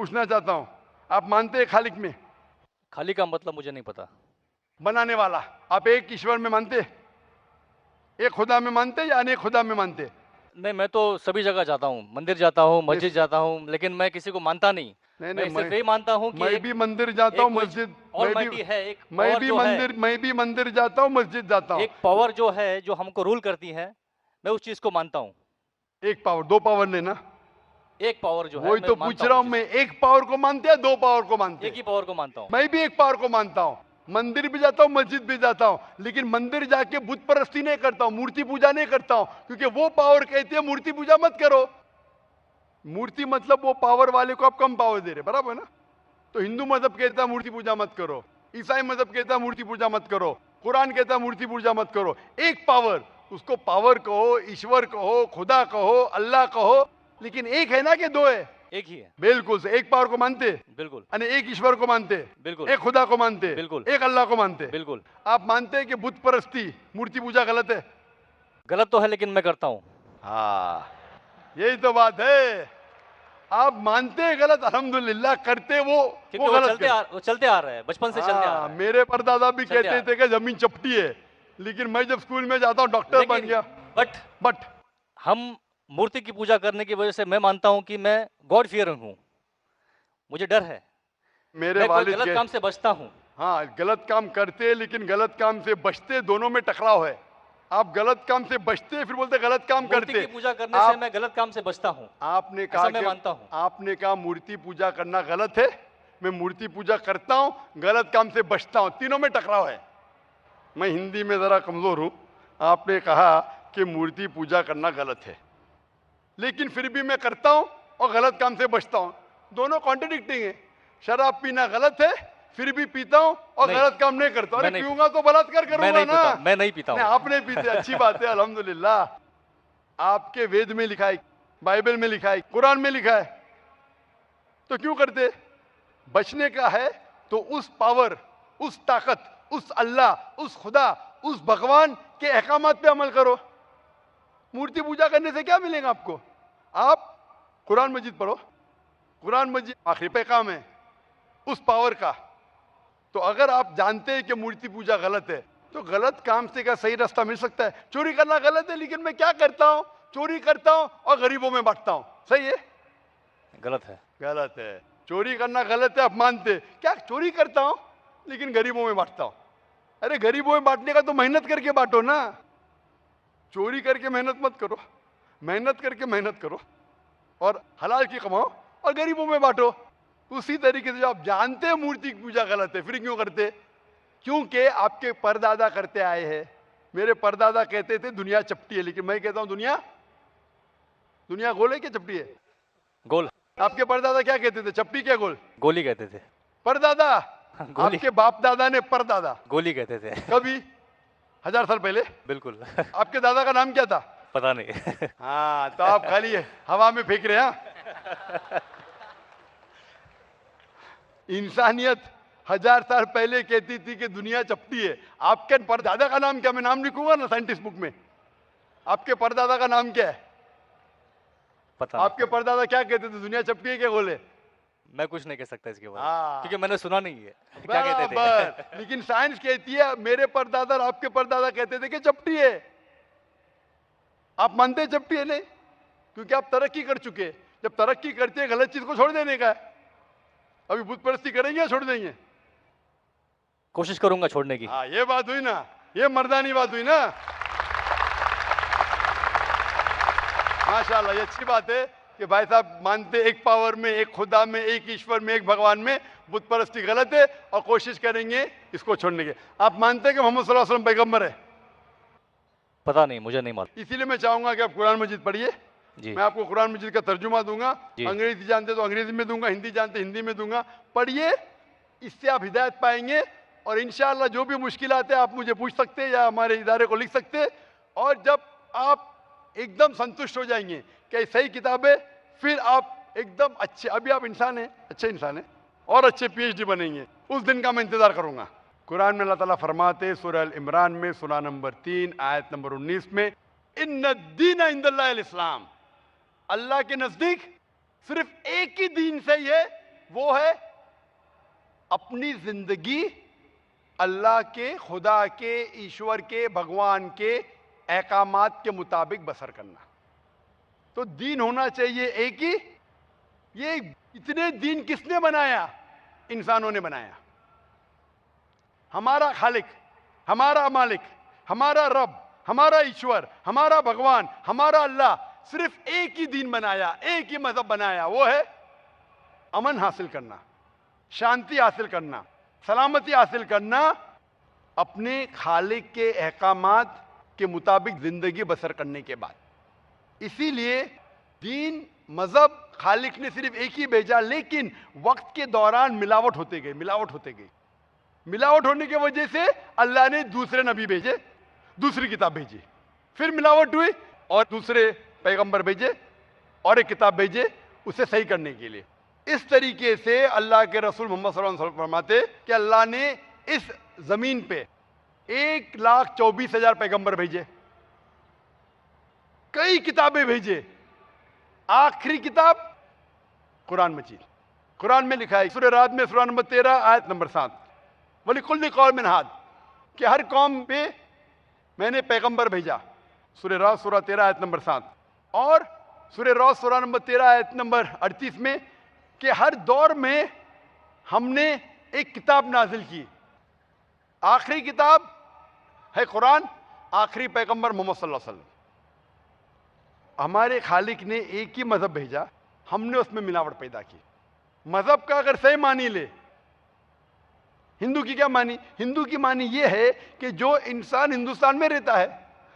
पूछना चाहता हूं, आप मानते हैं खालिक में? खाली का मतलब मुझे नहीं पता। बनाने वाला। आप एक ईश्वर में मानते हैं? एक खुदा में मानते हैं या अनेक खुदा में मानते हैं? नहीं, मैं तो सभी जगह जाता हूँ, मंदिर जाता हूँ, मस्जिद नहीं जाता हूँ, लेकिन मैं किसी को मानता नहीं। नहीं, मैं सिर्फ मैं यही मानता हूँ कि मैं एक भी मंदिर जाता एक हूँ, कोई मस्जिद ऑलमाइटी है, एक पावर जो है, मैं भी मंदिर जाता हूँ, मस्जिद जाता हूँ। एक पावर जो है, जो हमको रूल करती है, मैं उस चीज़ को मानता हूँ। एक पावर, दो पावर नहीं ना? एक पावर जो है वही मैं तो पूछ मानता रहा हूँ हूं मैं, एक पावर को मानते हैं, दो पावर को मानते एक हैं? ही पावर को मानता हूँ। मैं भी एक पावर को मानता हूं, मंदिर भी जाता हूं, मस्जिद भी जाता हूं, लेकिन मंदिर जाके बुत परस्ती नहीं करता हूं, मूर्ति पूजा नहीं करता हूं, क्योंकि वो पावर कहती है मूर्ति पूजा मत करो। मूर्ति मतलब वो पावर वाले को आप कम पावर दे रहे, बराबर ना? तो हिंदू मजहब कहता है मूर्ति पूजा मत करो, ईसाई मजहब कहता है मूर्ति पूजा मत करो, कुरान कहता है मूर्ति पूजा मत करो। एक पावर, उसको पावर कहो, ईश्वर कहो, खुदा कहो, अल्लाह कहो, लेकिन एक है ना कि दो है? एक ही है। बिल्कुल से एक पावर को मानते, बिल्कुल, यानी एक ईश्वर को मानते, बिल्कुल, एक खुदा को मानते, बिल्कुल, एक अल्लाह को मानते। बिल्कुल। आप मानते हैं कि बुत परस्ती, मूर्ति पूजा गलत है? गलत तो है लेकिन मैं करता हूँ। हाँ, यही तो बात है। आप मानते हैं गलत, अल्हम्दुलिल्लाह, करते क्योंकि वो गलत कर। वो चलते आ रहा है, बचपन से चलते आ हाँ, रहा है। मेरे परदादा भी चलते आ कहते थे कि जमीन चपटी है, लेकिन मैं जब स्कूल में जाता हूँ डॉक्टर बन लेकिन गया। बट बट हम मूर्ति की पूजा करने की वजह से मैं मानता हूँ कि मैं गॉड फियरिंग हूँ। मुझे डर है। मेरे मैं कोई वालिद गलत के, काम से बचता हूँ। हाँ, गलत काम करते लेकिन गलत काम से बचते, दोनों में टकराव है। आप गलत काम से बचते फिर बोलते गलत काम मूर्ति करते। की पूजा करने से आप मैं गलत काम से बचता हूँ। आपने ऐसा कहा मैं कि मानता हूँ। आपने कहा मूर्ति पूजा करना गलत है, मैं मूर्ति पूजा करता हूं, गलत काम से बचता हूं, तीनों में टकराव है। मैं हिंदी में जरा कमजोर हूं। आपने कहा कि मूर्ति पूजा करना गलत है, लेकिन फिर भी मैं करता हूं और गलत काम से बचता हूं, दोनों कॉन्ट्रडिक्टिंग है। शराब पीना गलत है, फिर भी पीता हूं और नहीं, गलत काम नहीं करता। अरे मैं नहीं पीऊंगा तो बलात्कार मैं करूंगा नहीं ना? पीता मैं नहीं पीता नहीं, हूँ। आप नहीं पीते, अच्छी बात है, अल्हम्दुलिल्लाह। आपके वेद में लिखा है, बाइबल में लिखा है, कुरान में लिखा है, तो क्यों करते? बचने का है तो उस पावर, उस ताकत, उस अल्लाह, उस खुदा, उस भगवान के अहकामात पे अमल करो। मूर्ति पूजा करने से क्या मिलेगा आपको? आप कुरान मजीद पढ़ो, कुरान मजीद आखिरी पैगाम है उस पावर का। तो अगर आप जानते हैं कि मूर्ति पूजा गलत है, तो गलत काम से क्या सही रास्ता मिल सकता है? चोरी करना गलत है, लेकिन मैं क्या करता हूं? चोरी करता हूं और गरीबों में बांटता हूं, सही है? गलत है। गलत है। चोरी करना गलत है, आप मानते क्या? चोरी करता हूं लेकिन गरीबों में बांटता हूं। अरे गरीबों में बांटने का तो मेहनत करके बांटो ना, चोरी करके मेहनत मत करो, मेहनत करके मेहनत करो और हलाल की कमाओ और गरीबों में बांटो। उसी तरीके से जो आप जानते हैं मूर्ति की पूजा गलत है, फिर क्यों करते? क्योंकि आपके परदादा करते आए हैं। मेरे परदादा कहते थे दुनिया चपटी है, लेकिन मैं कहता हूं दुनिया दुनिया गोल है क्या चपटी है? गोल। आपके परदादा क्या कहते थे, चपटी क्या गोल? गोली कहते थे। परदादा? गोली। आपके बाप दादा ने परदादा? गोली कहते थे। कभी 1000 साल पहले? बिल्कुल। आपके दादा का नाम क्या था? पता नहीं। हाँ, तो आप खाली हवा में फेंक रहे हैं। इंसानियत 1000 साल पहले कहती थी कि दुनिया चपटी है। आपके परदादा का नाम क्या? मैं नाम लिखूंगा ना साइंटिस्ट बुक में। आपके परदादा का नाम क्या है? पता आपके परदादा क्या कहते थे, दुनिया चपटी है क्या गोल है? मैं कुछ नहीं कह सकता इसके बारे में, हाँ। क्योंकि मैंने सुना नहीं है क्या कहते थे। बराबर। लेकिन साइंस कहती है, मेरे परदादा और आपके परदादा कहते थे कि चपटी है। आप मानते हैं चपटी है? नहीं, क्योंकि आप तरक्की कर चुके हैं। जब तरक्की करते हैं, गलत चीज को छोड़ देने का है। अभी बुत परस्ती करेंगे या छोड़ देंगे? कोशिश करूंगा छोड़ने की। हाँ, ये बात हुई ना, ये मर्दानी बात हुई ना। माशाल्लाह, ये अच्छी बात है कि भाई साहब मानते एक पावर में, एक खुदा में, एक ईश्वर में, एक भगवान में। बुत परस्ती गलत है और कोशिश करेंगे इसको छोड़ने की। आप मानते हैं कि मोहम्मद सल्लल्लाहु अलैहि वसल्लम पैगंबर है? पता नहीं, मुझे नहीं मालूम। इसीलिए मैं चाहूंगा कि आप कुरान मजीद पढ़िए। जी। मैं आपको कुरान मजीद का तर्जुमा दूंगा। जी। अंग्रेजी जानते तो अंग्रेजी में दूंगा, हिंदी जानते हिंदी में दूंगा। पढ़िए, इससे आप हिदायत पाएंगे और इंशाअल्लाह जो भी मुश्किलात है आप मुझे पूछ सकते हैं या हमारे इदारे को लिख सकते हैं। और जब आप एकदम संतुष्ट हो जाएंगे कि सही किताब है, फिर आप एकदम अच्छे, अभी आप इंसान हैं, अच्छे इंसान हैं और अच्छे पीएचडी बनेंगे, उस दिन का मैं इंतजार करूंगा। कुरान में अल्लाह ताला फरमाते सूरह अल इमरान में सूरा नंबर 3 आयत नंबर 19 में, इन्ना दीन इंदल्लाहिल इस्लाम, अल्लाह के नजदीक सिर्फ एक ही दीन सही है वो है अपनी जिंदगी अल्लाह के, खुदा के, ईश्वर के, भगवान के अहकामात के मुताबिक बसर करना। तो दीन होना चाहिए एक ही। ये इतने दीन किसने बनाया? इंसानों ने बनाया। हमारा खालिक, हमारा मालिक, हमारा रब, हमारा ईश्वर, हमारा भगवान, हमारा अल्लाह सिर्फ एक ही दीन बनाया, एक ही मजहब बनाया। वो है अमन हासिल करना, शांति हासिल करना, सलामती हासिल करना, अपने खालिक के अहकामात के मुताबिक जिंदगी बसर करने के बाद। इसीलिए दीन, मजहब खालिक ने सिर्फ एक ही भेजा, लेकिन वक्त के दौरान मिलावट होते गई, मिलावट होते गई। मिलावट होने की वजह से अल्लाह ने दूसरे नबी भेजे, दूसरी किताब भेजी, फिर मिलावट हुई और दूसरे पैगंबर भेजे और एक किताब भेजे उसे सही करने के लिए। इस तरीके से अल्लाह के रसूल मोहम्मद सल्लल्लाहु अलैहि वसल्लम फरमाते कि अल्लाह ने इस जमीन पे 1,24,000 पैगंबर भेजे, कई किताबें भेजे। आखिरी किताब कुरान मजीद। कुरान में लिखा है सूरह राद में सूरह नंबर 13 आयत नंबर 7, वलिकुल्लि कौमिन हाद, कि हर कौम पे मैंने पैगंबर भेजा। सूरह राद सूरह 13 आयत नंबर 7 और सूरह राद सूरह नंबर 13 आयत नंबर 38 में कि हर दौर में हमने एक किताब नाजिल की। आखिरी किताब है कुरान, आखिरी पैगंबर मोहम्मद सल्लल्लाहु अलैहि वसल्लम। हमारे खालिक ने एक ही मजहब भेजा, हमने उसमें मिलावट पैदा की। मजहब का अगर सही मानी ले, हिंदू की क्या मानी? हिंदू की मानी यह है कि जो इंसान हिंदुस्तान में रहता है,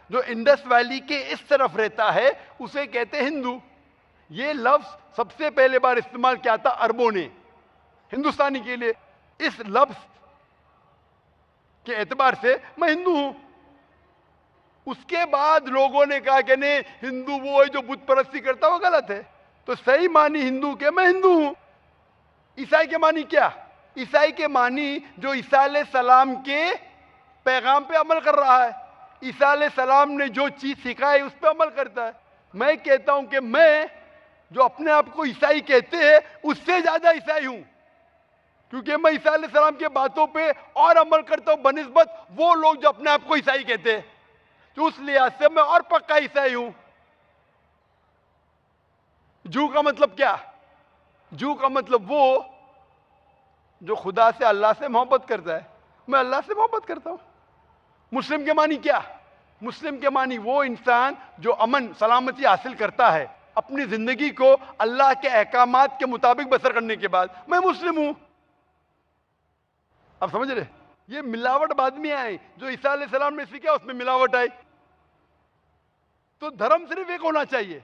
जो इंडस वैली के इस तरफ रहता है, उसे कहते हैं हिंदू। ये लफ्ज सबसे पहले बार इस्तेमाल किया था अरबों ने हिंदुस्तानी के लिए। इस लफ्ज के एतबार से मैं हिंदू हूं। उसके बाद लोगों ने कहा कि नहीं, हिंदू वो है जो बुत परस्ती करता, वो गलत है। तो सही मानी हिंदू के मैं हिंदू हूं। ईसाई के मानी क्या? ईसाई के मानी जो ईसा अलैहिस्सलाम के पैगाम पे अमल कर रहा है, ईसा अलैहिस्सलाम ने जो चीज सिखाई उस पर अमल करता है। मैं कहता हूं कि मैं जो अपने आप को ईसाई कहते हैं उससे ज्यादा ईसाई हूं, क्योंकि मैं ईसा अलैहिस्सलाम के बातों पे और अमल करता हूं बनिस्बत वो लोग जो अपने आप को ईसाई कहते हैं। तो उस लिहाज से मैं और पक्का ईसाई हूं। जू का मतलब क्या? जू का मतलब वो जो खुदा से, अल्लाह से मोहब्बत करता है। मैं अल्लाह से मोहब्बत करता हूं। मुस्लिम के मानी क्या? मुस्लिम के मानी वो इंसान जो अमन सलामती हासिल करता है अपनी जिंदगी को अल्लाह के अहकामात के मुताबिक बसर करने के बाद। मैं मुस्लिम हूं। आप समझ रहे? ये मिलावट बाद में आई, जो ईसा अलैहिस्सलाम ने सीखा उसमें मिलावट आई। तो धर्म सिर्फ एक होना चाहिए।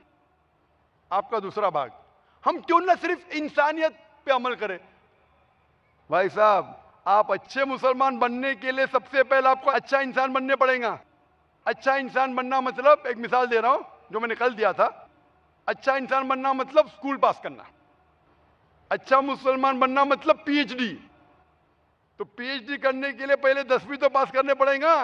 आपका दूसरा भाग, हम क्यों ना सिर्फ इंसानियत पे अमल करें? भाई साहब, आप अच्छे मुसलमान बनने के लिए सबसे पहले आपको अच्छा इंसान बनने पड़ेगा। अच्छा इंसान बनना मतलब, एक मिसाल दे रहा हूं जो मैंने कल दिया था। अच्छा इंसान बनना मतलब स्कूल पास करना। अच्छा मुसलमान बनना मतलब पीएचडी। तो पीएचडी करने के लिए पहले 10वीं तो पास करने पड़ेगा।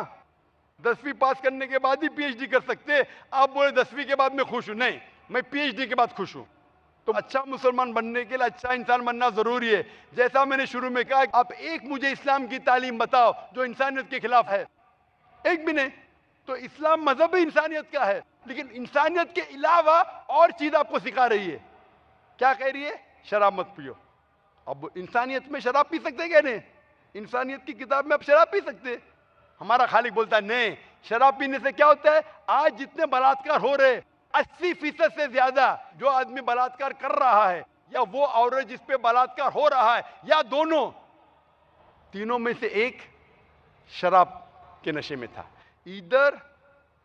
10वीं पास करने के बाद ही पीएचडी कर सकते। आप बोले 10वीं के बाद मैं खुश हूं, नहीं, मैं पीएचडी के बाद खुश हूं। तो अच्छा मुसलमान बनने के लिए अच्छा इंसान बनना जरूरी है। जैसा मैंने शुरू में कहा, आप एक मुझे इस्लाम की तालीम बताओ जो इंसानियत के खिलाफ है, एक भी नहीं। तो इस्लाम मजहब ही इंसानियत का है, लेकिन इंसानियत के अलावा और चीज आपको सिखा रही है। क्या कह रही है? शराब मत पियो। अब इंसानियत में शराब पी सकते क्या? नहीं, इंसानियत की किताब में आप शराब पी सकते। हमारा खालिक बोलता है नहीं, शराब पीने से क्या होता है? आज जितने बलात्कार हो रहे, 80% से ज्यादा जो आदमी बलात्कार कर रहा है, या वो औरत जिस पे बलात्कार हो रहा है, या दोनों, तीनों में से एक शराब के नशे में था। इधर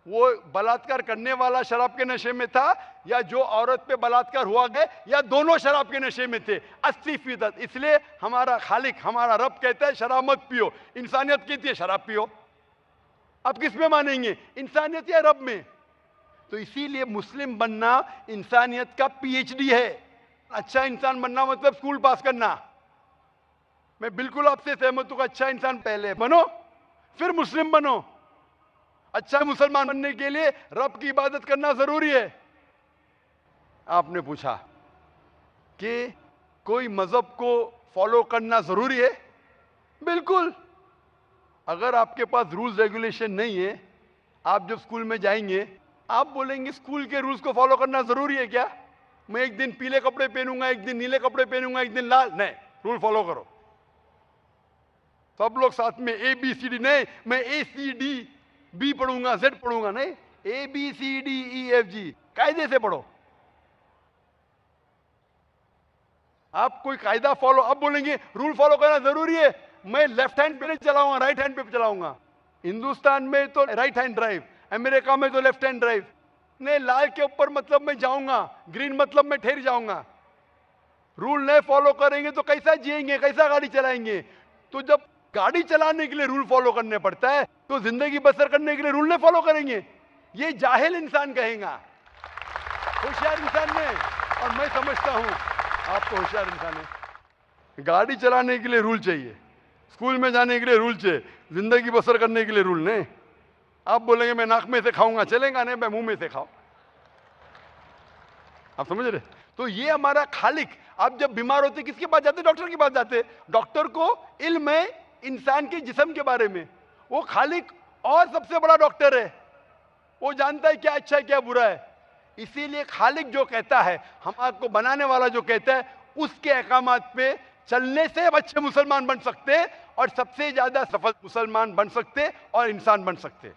वो बलात्कार करने वाला शराब के नशे में था, या जो औरत पे बलात्कार हुआ गया, या दोनों शराब के नशे में थे, 80%। इसलिए हमारा खालिक, हमारा रब कहता है शराब मत पियो। इंसानियत कहती है शराब पियो। आप किस में मानेंगे, इंसानियत या रब में? तो इसीलिए मुस्लिम बनना इंसानियत का पीएचडी है। अच्छा इंसान बनना मतलब स्कूल पास करना। मैं बिल्कुल आपसे सहमत हूं। अच्छा इंसान पहले बनो, फिर मुस्लिम बनो। अच्छा मुसलमान बनने के लिए रब की इबादत करना जरूरी है। आपने पूछा कि कोई मजहब को फॉलो करना जरूरी है? बिल्कुल। अगर आपके पास रूल्स रेगुलेशन नहीं है, आप जब स्कूल में जाएंगे आप बोलेंगे स्कूल के रूल्स को फॉलो करना जरूरी है क्या? मैं एक दिन पीले कपड़े पहनूंगा, एक दिन नीले कपड़े पहनूंगा, एक दिन लाल, नहीं, रूल फॉलो करो। सब लोग साथ में ए बी सी डी, नहीं मैं ए सी डी बी पढ़ूंगा, जेड पढ़ूंगा, नहीं, A B C D E F G कायदे से पढ़ो। आप कोई कायदा फॉलो, अब बोलेंगे रूल फॉलो करना जरूरी है, मैं लेफ्ट हैंड पे नहीं चलाऊंगा, राइट हैंड पे चलाऊंगा। हिंदुस्तान में तो राइट हैंड ड्राइव, अमेरिका में तो लेफ्ट हैंड ड्राइव। नहीं, लाल के ऊपर मतलब मैं जाऊंगा, ग्रीन मतलब मैं ठहर जाऊंगा। रूल नहीं फॉलो करेंगे तो कैसा जिएंगे, कैसा गाड़ी चलाएंगे? तो जब गाड़ी चलाने के लिए रूल फॉलो करने पड़ता है तो जिंदगी बसर करने के लिए रूल नहीं फॉलो करेंगे? ये जाहिल इंसान कहेगा, होशियार इंसान नहीं। और मैं समझता हूं आप तो होशियार इंसान है। गाड़ी चलाने के लिए रूल चाहिए, स्कूल में जाने के लिए रूल चाहिए, जिंदगी बसर करने के लिए रूल नहीं। आप बोलेंगे मैं नाक में से खाऊंगा, चलेगा नहीं, मैं मुंह में से खाऊं। आप समझ रहे? तो ये हमारा खालिक। आप जब बीमार होते किसके पास जाते? डॉक्टर के पास जाते। डॉक्टर को इल्म है इंसान के जिस्म के बारे में, वो खालिक और सबसे बड़ा डॉक्टर है, वो जानता है क्या अच्छा है क्या बुरा है। इसीलिए खालिक जो कहता है, हम आपको बनाने वाला जो कहता है, उसके अहकामात पे चलने से अच्छे मुसलमान बन सकते और सबसे ज्यादा सफल मुसलमान बन सकते और इंसान बन सकते।